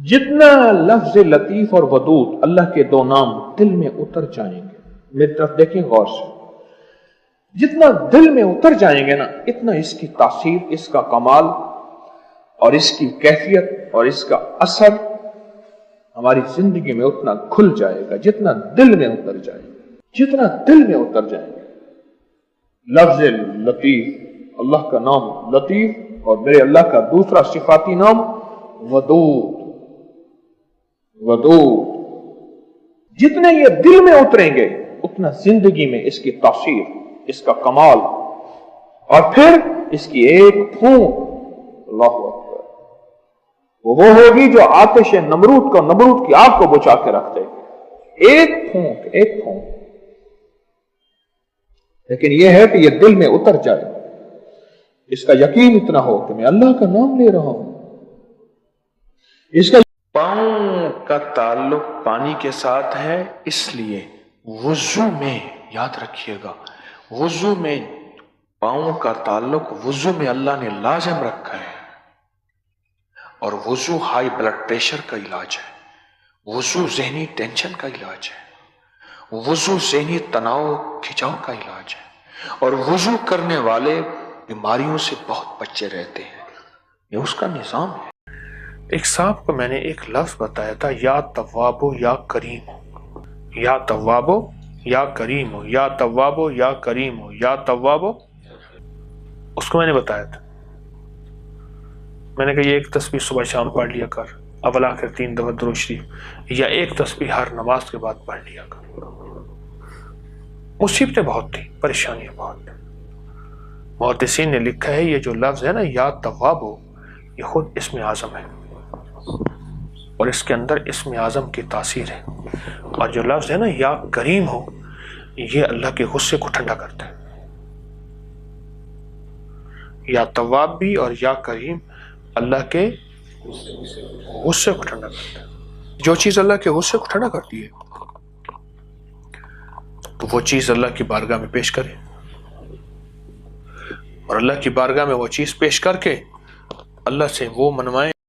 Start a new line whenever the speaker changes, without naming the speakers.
جتنا لفظ لطیف اور ودود اللہ کے دو نام دل میں اتر جائیں گے، میری طرف دیکھیں غور سے، جتنا دل میں اتر جائیں گے نا، اتنا اس کی تاثیر، اس کا کمال اور اس کی کیفیت اور اس کا اثر ہماری زندگی میں اتنا کھل جائے گا جتنا دل میں اتر جائے گا، جتنا دل میں اتر جائے گا۔ لفظ لطیف، اللہ کا نام لطیف، اور میرے اللہ کا دوسرا صفاتی نام ودود۔ ودود جتنے یہ دل میں اتریں گے اتنا زندگی میں اس کی تاثیر، اس کا کمال، اور پھر اس کی ایک پھونک، اللہ اکبر، وہ ہوگی جو آتش نمرود کو، نمرود کی آگ کو بجھا کے رکھ دے گی۔ ایک پھونک، ایک پھونک۔ لیکن یہ ہے کہ یہ دل میں اتر جائے، اس کا یقین اتنا ہو کہ میں اللہ کا نام لے رہا ہوں۔ اس کا
پاؤں کا تعلق پانی کے ساتھ ہے، اس لیے وضو میں یاد رکھیے گا، وضو میں پاؤں کا تعلق وضو میں اللہ نے لازم رکھا ہے، اور وضو ہائی بلڈ پریشر کا علاج ہے، وضو ذہنی ٹینشن کا علاج ہے، وضو ذہنی تناؤ کھچاؤ کا علاج ہے، اور وضو کرنے والے بیماریوں سے بہت بچے رہتے ہیں، یہ اس کا نظام ہے۔ ایک صاحب کو میں نے ایک لفظ بتایا تھا، یا توابو یا کریم ہو، یا توابو یا کریم ہو، یا توابو یا کریم ہو، یا توابو، اس کو میں نے بتایا تھا، میں نے کہا یہ ایک تسبیح صبح شام پڑھ لیا کر، اول آخر 3 دفعہ درود شریف، یا ایک تسبیح ہر نماز کے بعد پڑھ لیا کر۔ مصیبتیں بہت تھیں، پریشانیاں بہت تھیں۔ محدثین نے لکھا ہے یہ جو لفظ ہے نا یا توابو، یہ خود اسم اعظم ہے، اور اس کے اندر اسم اعظم کی تاثیر ہے، اور جو لفظ ہے نا یا کریم ہو، یہ اللہ کے غصے کو ٹھنڈا کرتا ہے۔ یا تواب بھی اور یا کریم اللہ کے غصے کو ٹھنڈا کرتا ہے۔ جو چیز اللہ کے غصے کو ٹھنڈا کرتی ہے تو وہ چیز اللہ کی بارگاہ میں پیش کرے، اور اللہ کی بارگاہ میں وہ چیز پیش کر کے اللہ سے وہ منوائے